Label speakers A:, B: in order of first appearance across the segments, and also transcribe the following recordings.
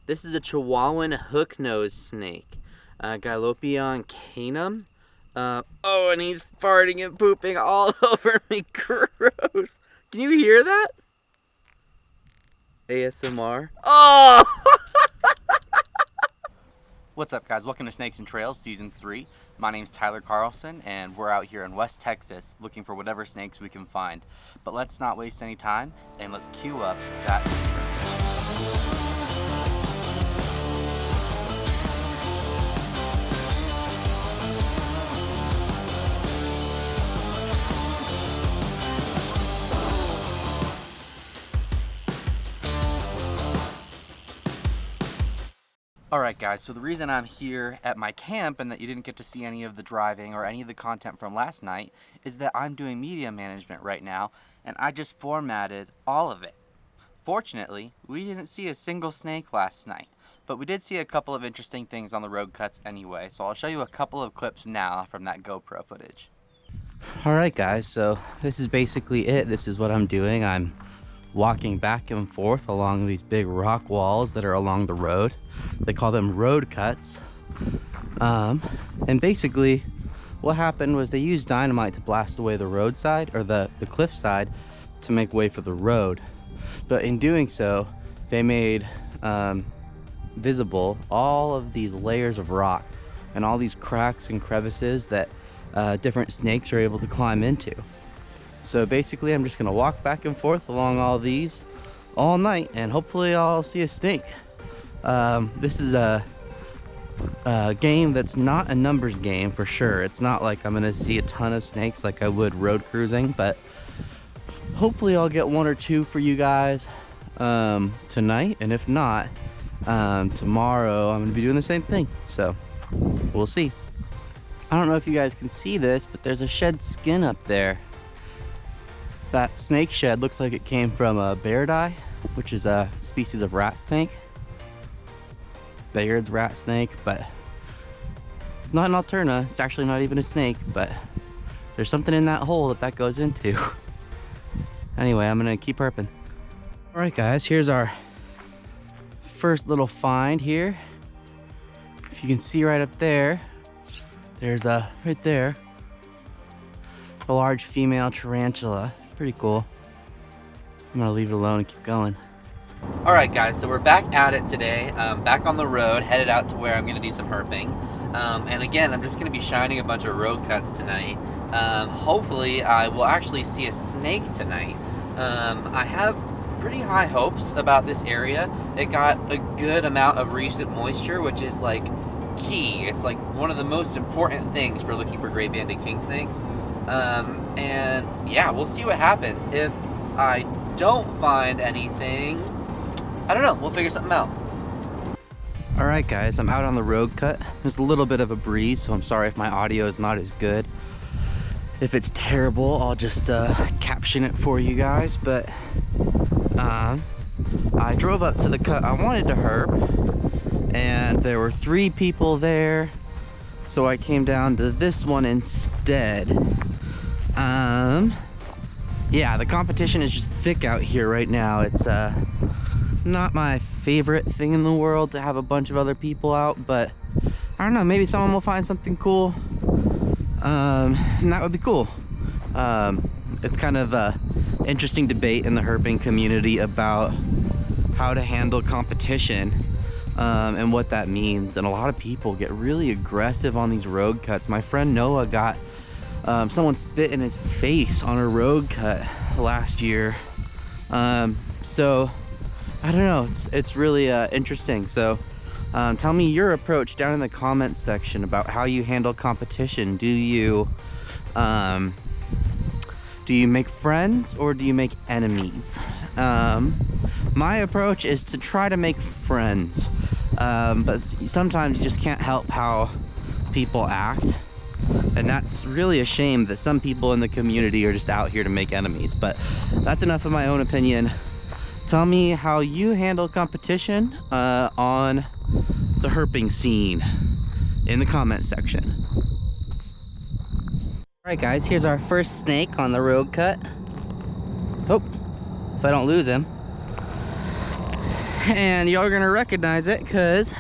A: This is a Chihuahuan hook-nosed snake, Gylopion canum. Oh, and he's farting and pooping all over me. Gross. Can you hear that? ASMR. Oh!
B: What's up, guys? Welcome to Snakes and Trails Season 3. My name's Tyler Carlson, and we're out here in West Texas looking for whatever snakes we can find. But let's not waste any time, and let's cue up that intro. Alright guys, so the reason I'm here at my camp and that you didn't get to see any of the driving or any of the content from last night is that I'm doing media management right now, and I just formatted all of it. Fortunately, we didn't see a single snake last night, but we did see a couple of interesting things on the road cuts anyway, so I'll show you a couple of clips now from that GoPro footage.
A: Alright guys, so this is basically it. This is what I'm doing. I'm walking back and forth along these big rock walls that are along the road. They call them road cuts. And basically what happened was they used dynamite to blast away the roadside, or the cliff side, to make way for the road. But in doing so, they made visible all of these layers of rock and all these cracks and crevices that different snakes are able to climb into. So basically I'm just gonna walk back and forth along all these all night, and hopefully I'll see a snake. This is a game that's not a numbers game for sure. It's not like I'm gonna see a ton of snakes like I would road cruising, but hopefully I'll get one or two for you guys tonight, and if not, tomorrow I'm gonna be doing the same thing, so we'll see. I don't know if you guys can see this, but there's a shed skin up there. That snake shed looks like it came from a Bayardii, which is a species of rat snake. Bayard's rat snake, but it's not an Alterna. It's actually not even a snake, but there's something in that hole that goes into. Anyway, I'm gonna keep herping. All right, guys, here's our first little find here. If you can see right up there, there's right there, a large female tarantula. Pretty cool. I'm gonna leave it alone and keep going.
B: Alright guys, so we're back at it today, back on the road, headed out to where I'm going to do some herping. And again, I'm just going to be shining a bunch of road cuts tonight. Hopefully I will actually see a snake tonight. I have pretty high hopes about this area. It got a good amount of recent moisture, which is like key. It's like one of the most important things for looking for gray banded king snakes. And yeah, we'll see what happens. If I don't find anything, I don't know, we'll figure something out.
A: All right guys, I'm out on the road cut. There's a little bit of a breeze, so I'm sorry if my audio is not as good. If it's terrible, I'll just caption it for you guys. But I drove up to the cut I wanted to herp, and there were 3 people there, so I came down to this one instead. Yeah, the competition is just thick out here right now. It's not my favorite thing in the world to have a bunch of other people out, but I don't know, maybe someone will find something cool, and that would be cool. It's kind of a interesting debate in the herping community about how to handle competition, and what that means, and a lot of people get really aggressive on these road cuts. My friend Noah got someone spit in his face on a road cut last year. So I don't know, it's really interesting. So tell me your approach down in the comments section about how you handle competition. Do you make friends or do you make enemies? My approach is to try to make friends, but sometimes you just can't help how people act, and that's really a shame that some people in the community are just out here to make enemies. But that's enough of my own opinion. Tell me how you handle competition on the herping scene in the comment section. Alright guys, here's our first snake on the road cut. Oh, if I don't lose him. And y'all are gonna recognize it, because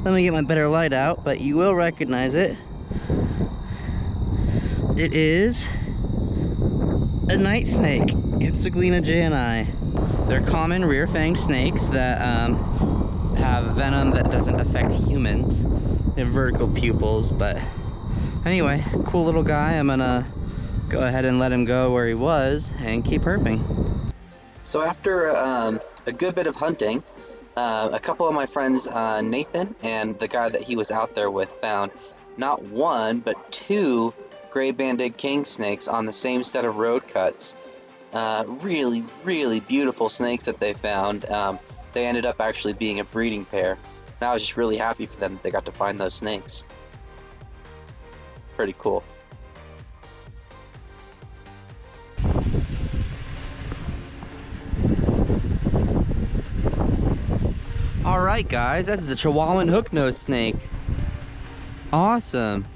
A: let me get my better light out, but you will recognize it. It is a night snake. It's a Glina jani. They're common rear-fanged snakes that have venom that doesn't affect humans. They have vertical pupils, but anyway, cool little guy. I'm gonna go ahead and let him go where he was and keep herping. So after a good bit of hunting, a couple of my friends, Nathan and the guy that he was out there with, found not one, but two gray-banded king snakes on the same set of road cuts. Really, really beautiful snakes that they found. They ended up actually being a breeding pair. And I was just really happy for them that they got to find those snakes. Pretty cool. Alright guys, this is a Chihuahuan hook-nosed snake. Awesome.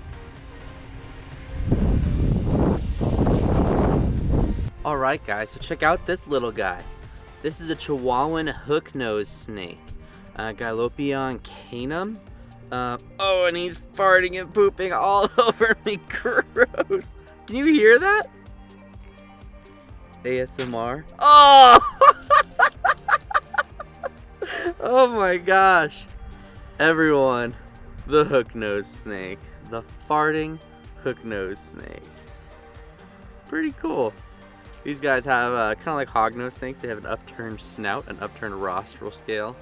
B: Alright guys, so check out this little guy. This is a Chihuahuan hook-nosed snake. Gylopion canum. Oh, and he's farting and pooping all over me. Gross. Can you hear that? ASMR. Oh! Oh my gosh. Everyone, the hook-nosed snake. The farting hook-nosed snake. Pretty cool. These guys have kind of like hognose snakes. They have an upturned snout, an upturned rostral scale.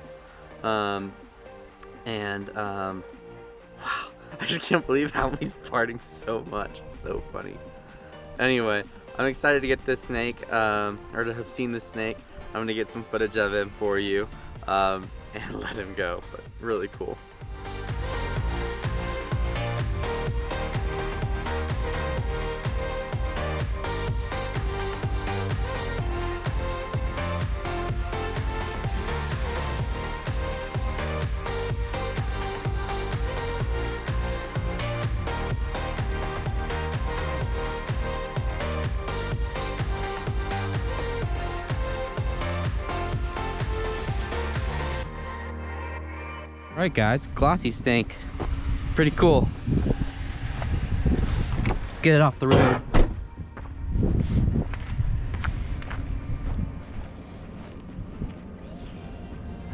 B: Wow, I just can't believe how he's farting so much. It's so funny. Anyway, I'm excited to get this snake, or to have seen this snake. I'm gonna get some footage of him for you, and let him go, but really cool.
A: Alright guys, Glossy snake. Pretty cool. Let's get it off the road.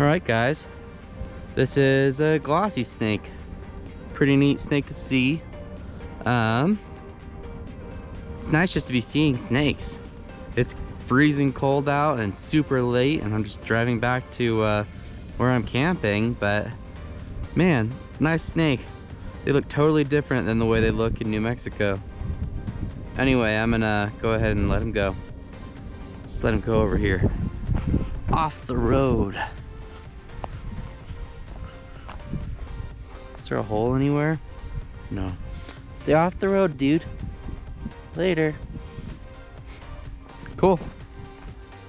A: Alright guys, this is a Glossy snake. Pretty neat snake to see. It's nice just to be seeing snakes. It's freezing cold out and super late, and I'm just driving back to where I'm camping, but man, nice snake. They look totally different than the way they look in New Mexico. Anyway, I'm gonna go ahead and let him go. Just let him go over here. Off the road. Is there a hole anywhere? No. Stay off the road, dude. Later. Cool.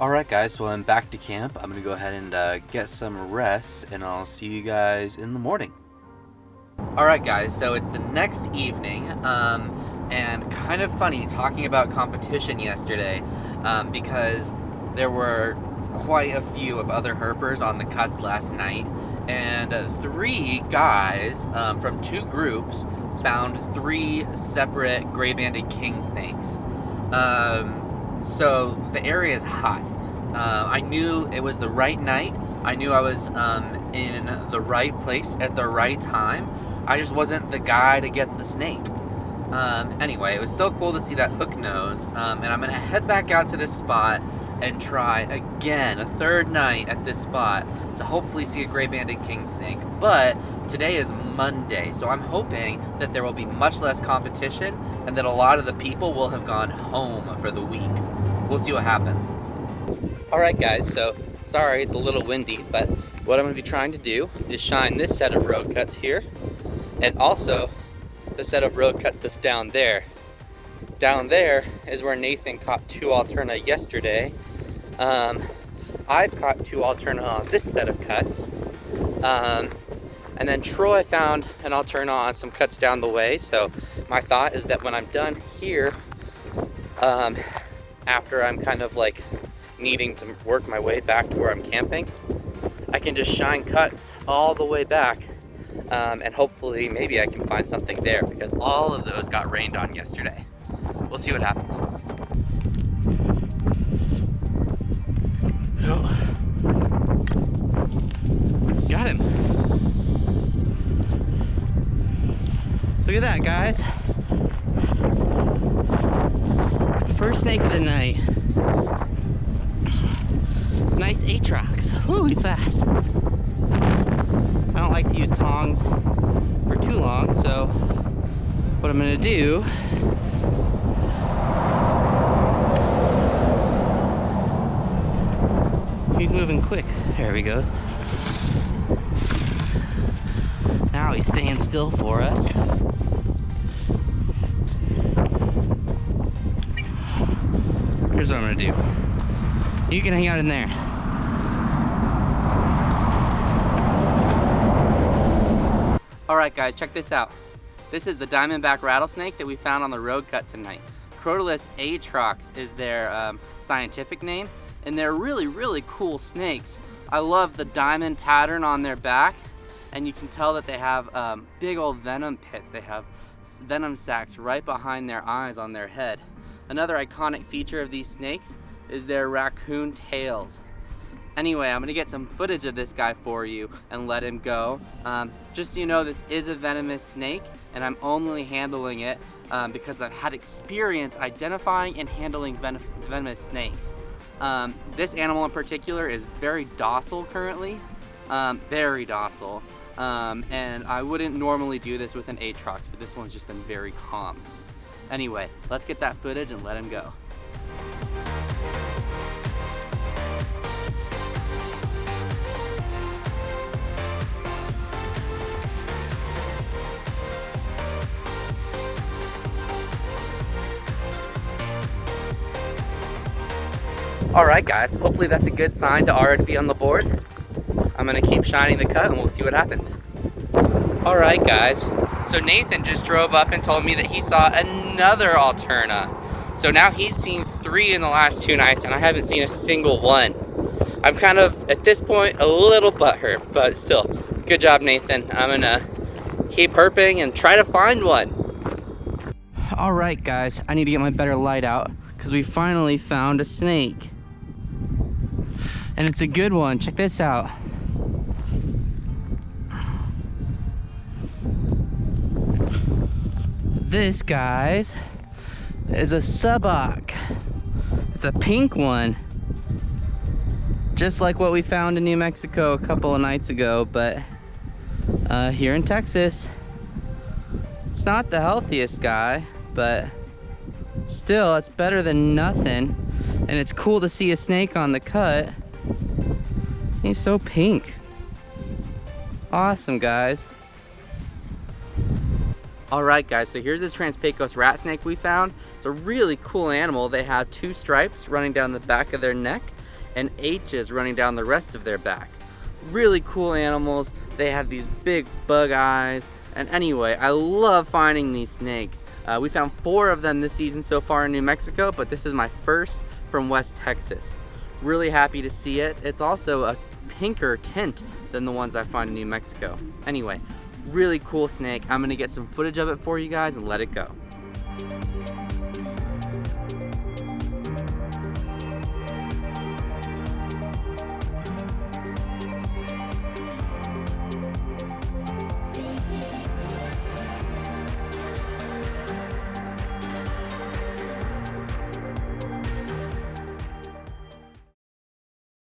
B: Alright guys, so I'm back to camp. I'm gonna go ahead and get some rest, and I'll see you guys in the morning. Alright guys, so it's the next evening, and kind of funny talking about competition yesterday, because there were quite a few of other herpers on the cuts last night, and 3 guys from 2 groups found 3 separate gray-banded king snakes. So the area is hot. I knew it was the right night. I knew I was in the right place at the right time. I just wasn't the guy to get the snake. Anyway, it was still cool to see that hook nose. And I'm gonna head back out to this spot and try again a 3rd night at this spot to hopefully see a gray-banded king snake. But today is Monday, so I'm hoping that there will be much less competition and that a lot of the people will have gone home for the week. We'll see what happens. Alright guys, so sorry it's a little windy, but what I'm going to be trying to do is shine this set of road cuts here, and also the set of road cuts that's down there. Down there is where Nathan caught 2 alterna yesterday. I've caught 2 alterna on this set of cuts. And then Troy found an alterna on some cuts down the way. So my thought is that when I'm done here, after I'm kind of like needing to work my way back to where I'm camping, I
A: can just shine cuts all the way back, and hopefully maybe I can find something there, because all of those got rained on yesterday. We'll see what happens. Oh. Got him. Look at that, guys. First snake of the night. Nice Atrox. Woo, he's fast. I don't like to use tongs for too long, so what I'm gonna do he's moving quick. There he goes. Now he's staying still for us. Here's what I'm gonna do. You can hang out in there.
B: Alright guys, check this out. This is the Diamondback rattlesnake that we found on the road cut tonight. Crotalus atrox is their scientific name, and they're really cool snakes. I love the diamond pattern on their back, and you can tell that they have big old venom pits. They have venom sacs right behind their eyes on their head. Another iconic feature of these snakes is their raccoon tails. Anyway, I'm gonna get some footage of this guy for you and let him go. Just so you know, this is a venomous snake, and I'm only handling it because I've had experience identifying and handling venomous snakes. This animal in particular is very docile currently, very docile. And I wouldn't normally do this with an atrox, but this one's just been very calm. Anyway, let's get that footage and let him go. Alright guys, hopefully that's a good sign to already be on the board. I'm gonna keep shining the cut and we'll see what happens. Alright guys, so Nathan just drove up and told me that he saw another Alterna. So now he's seen 3 in the last 2 nights and I haven't seen a single one. I'm kind of, at this point, a little butthurt, but still, good job Nathan. I'm gonna keep herping and try to find one. Alright guys, I need to get my better light out because we finally found a snake. And it's a good one. Check this out. This, guys, is a suboc. It's a pink one. Just like what we found in New Mexico a couple of nights ago, but here in Texas. It's not the healthiest guy, but still, it's better than nothing. And it's cool to see a snake on the cut. He's so pink. Awesome, guys. Alright guys, so here's this Trans-pecos rat snake we found. It's a really cool animal. They have 2 stripes running down the back of their neck and H's running down the rest of their back. Really cool animals. They have these big bug eyes. And anyway, I love finding these snakes. We found 4 of them this season so far in New Mexico, but this is my first from West Texas. Really happy to see it. It's also a pinker tint than the ones I find in New Mexico. Anyway, really cool snake. I'm gonna get some footage of it for you guys and let it go.